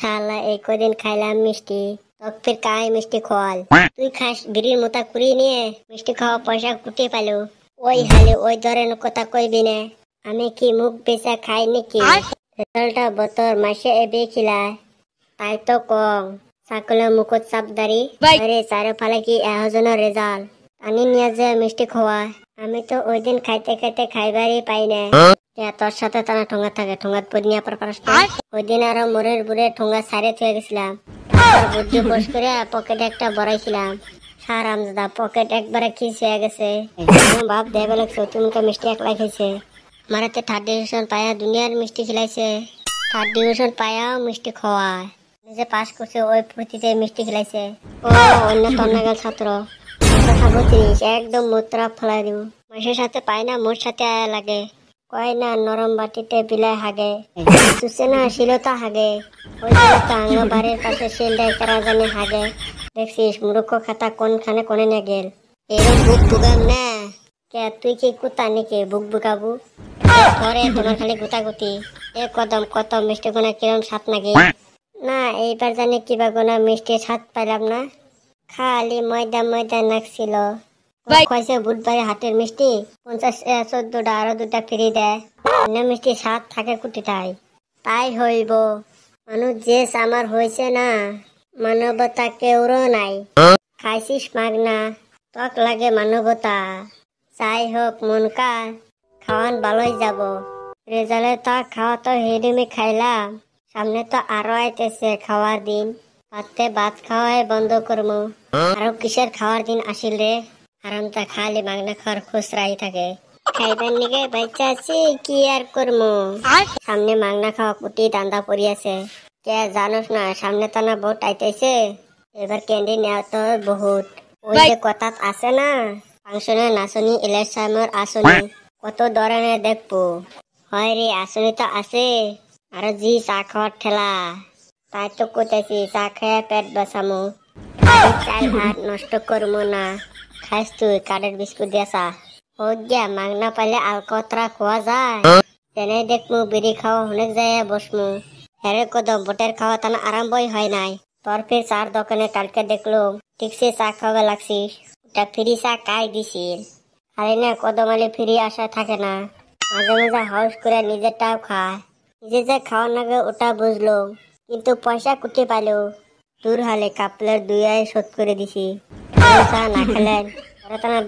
শালা এই কদিন খাইলাম মিষ্টি, তক ফির কাই মিষ্টি খোয়াল। তুই খাস বিড়ির মোতা কুড়ি নিয়ে মিষ্টি খাওয়া পয়সা কুটে পালো। ওই হালে ওই ধরনের কথা কইবি না। আমি কি মুখ বেচা খাই নাকি? রেজাল্টটা বতর মাসে এবে খিলায় তাই তো কম। সকলে মুখত চাপদারি আরে চারে ফালে কি এহজনের রেজাল্ট আনি নিয়ে যে মিষ্টি খোয়ায়। আমি তো ওই দিন খাইতে খাইতে খাইবারই পাই না। তোর সাথে তারা ঠোঙা থাকে, ঠোঙাত পড়িয়া পর ওই দিন আরো মোরের বুড়ে ঠোঙা সারে থুয়ে গেছিলাম। বুদ্ধি পোষ করে পকেটে একটা বড়াইছিলাম। সারাম দাদা পকেট একবারে খিস হয়ে গেছে। বাপ দেবে লাগছে তুমি মিষ্টি একলা খাইছে। মারাতে থার্ড ডিভিশন পায়া দুনিয়ার মিষ্টি খিলাইছে। থার্ড ডিভিশন পায়াও মিষ্টি খাওয়ায়। নিজে পাস করছে ওই ফুর্তিতে মিষ্টি খিলাইছে। ও অন্য তন্নাগাল ছাত্র খাবো জিনিস একদম মুত্রা ফেলাই দিব। মাসের সাথে পাই না মোর সাথে আয়া লাগে। কয় না নরম বাটিতে বিলাই হাগে, চুষে না শিলতা হাগে। ওই আঙ্গ বাড়ির পাশে শিলটাই কারা জানে হাগে। দেখছিস মূর্খ খাতা কোনখানে কোনে না গেল। এরকম বুক বুগাম না কে তুই কি কুতা নাকি বুক বুকাবু? ধরে তোমার খালি গুতাগুতি। এ কদম কত মিষ্টি গোনা কিরম স্বাদ নাকি? না এইবার জানি কিবা গোনা মিষ্টি স্বাদ পাইলাম না। খালি ময়দা ময়দা নাকছিল। কয়েছে বুধবারে হাটের মিষ্টি 50-14টা আরো 2টা ফ্রি দেয়। অন্য মিষ্টি স্বাদ থাকে কুটিটাই। তাই হইব মানুষ যে আমার হয়েছে না, মানবতা কেউরও নাই। খাইছিস মাগনা তক লাগে মানবতা। যাই হোক মনকা খাওয়ান ভালোই যাব। রেজাল্টে তো খাওয়া তো হেডুমি খাইলাম, সামনে তো আরো আইতেছে খাওয়ার দিন। ভাতে ভাত খাওয়াই বন্ধ করবো। আরো কিসের খাওয়ার দিন আসিল রে? আরামটা খালি মাগনা খাওয়ার খুচরাই থাকে। খাইবার নিকে বাচ্চা আছি কি আর করবো। সামনে মাগনা খাওয়া কুটি দান্দা পড়িয়াছে। কে জানোস না সামনে তো না বহুত আইতেছে। এবার ক্যান্ডি নেওয়া তো বহুত। ওই যে কথাত আছে না ফাংশনের নাচনি ইলেকশনের আসনি কত ধরনের দেখবো। হয় রে আসনি তো আছে আর জি চা খাওয়ার ঠেলা। তাই তো কোথাইছি চা খেয়ে পেট বাঁচামো। চাল ভাত নষ্ট করবো না। খাইস তুই কাঠের বিস্কুট দিয়া চা। হোক গিয়া মাগনা পাইলে আলকতরা খোয়া যায়। তেনে দেখমু বিড়ি খাওয়া অনেক যায় বসমু। হেরে কদম বোটের খাওয়া তানা আরম্ভই হয় নাই। তোর ফির চার দোকানে কালকে দেখলো ঠিক সে চা খাওয়া লাগছিস। ওটা ফ্রি চা কাই দিছিল। খালি না কদম আলি ফ্রি আসা থাকে না। মাঝে মাঝে হাউস করে নিজেরটাও খায়। নিজে যে খাওয়া নাগে ওটা বুঝলো, কিন্তু পয়সা কুটি পাইলো। দূর হালে কাপলের দুইয়াই শোধ করে দিছি। চা না খেলেন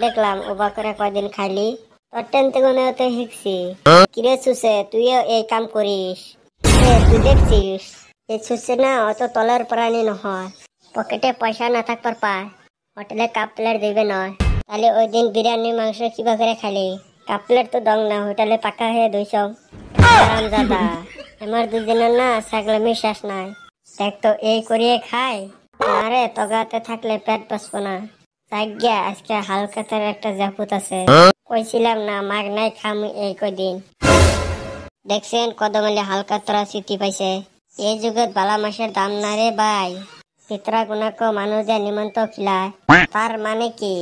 দেখলাম ওবা করে কয়দিন খাইলি। তোর টেন থেকে শিখছি। কিরে চুষে তুইও এই কাম করিস? তুই দেখছিস এই চুষে না অত তলের প্রাণী নহয়। পকেটে পয়সা না থাকবার পায়, হোটেলে কাপ প্লেট দিবে নয়। তাহলে ওই দিন বিরিয়ানি মাংস কিবা করে খালি? কাপ প্লেট তো দং না, হোটেলে পাকা হয়ে 200। আরাম দাদা আমার দুদিনের না ছাগলামি শেষ নাই। দেখ তো এই করিয়ে খাই না রে, তগাতে থাকলে পেট বসবো না। জায়গা আজকে হালকাতার একটা জাপুত আছে। কইছিলাম না মাগ নাই খাম এই কদিন। দেখছেন কদমালি হালকাতরা স্মৃতি পাইছে। এই যুগত বালা মাসের দাম না রে ভাই। পিতরা গুনাক মানুষদের নিমন্ত খিলায়। তার মানে কি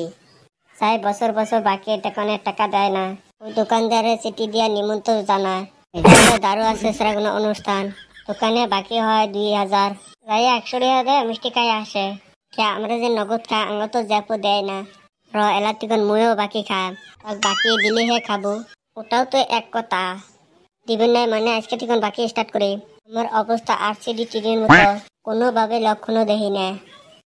চাই বছর বছর বাকি দোকানে টাকা দেয় না। ওই দোকানদারের চিঠি দিয়া নিমন্ত জানায়। দারু আছে সেরা কোনো অনুষ্ঠান দোকানে বাকি হয় 2000 যাই 100 টাকা দেয় মিষ্টি খাই আসে। আমরা যে নগদ খাই আঙ্গ তো জ্যাপো দেয় না। এলা তিকন ময়ও বাকি খাম, বাকি দিলেহে খাবো। ওটাও তো এক কথা দিবেন নাই মানে আজকে তিকন বাকি স্টার্ট করি। আমার অবস্থা আরসিবি টিভির মতো কোনোভাবে লক্ষণও দেখি না।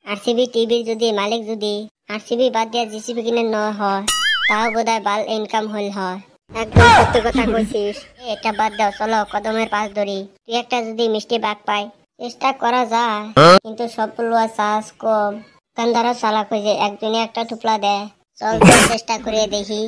আরসিবি টিভির যদি মালিক যদি আরসিবি বাদ দিয়া জিসিবি কিনে ন হয় তাও বোধহয় বাল ইনকাম হল হয়। একদম সত্যি কথা কইছিস। এটা বাদ দাও চলো কদমের পাশ ধরি। তুই একটা যদি মিষ্টি বাগ পাই চেষ্টা করা যায়, কিন্তু সবগুলো চাষ কম। দোকানদারও চালাক হয়েছে একজনে একটা টুপলা দেয়। চল চেষ্টা করে দেখি।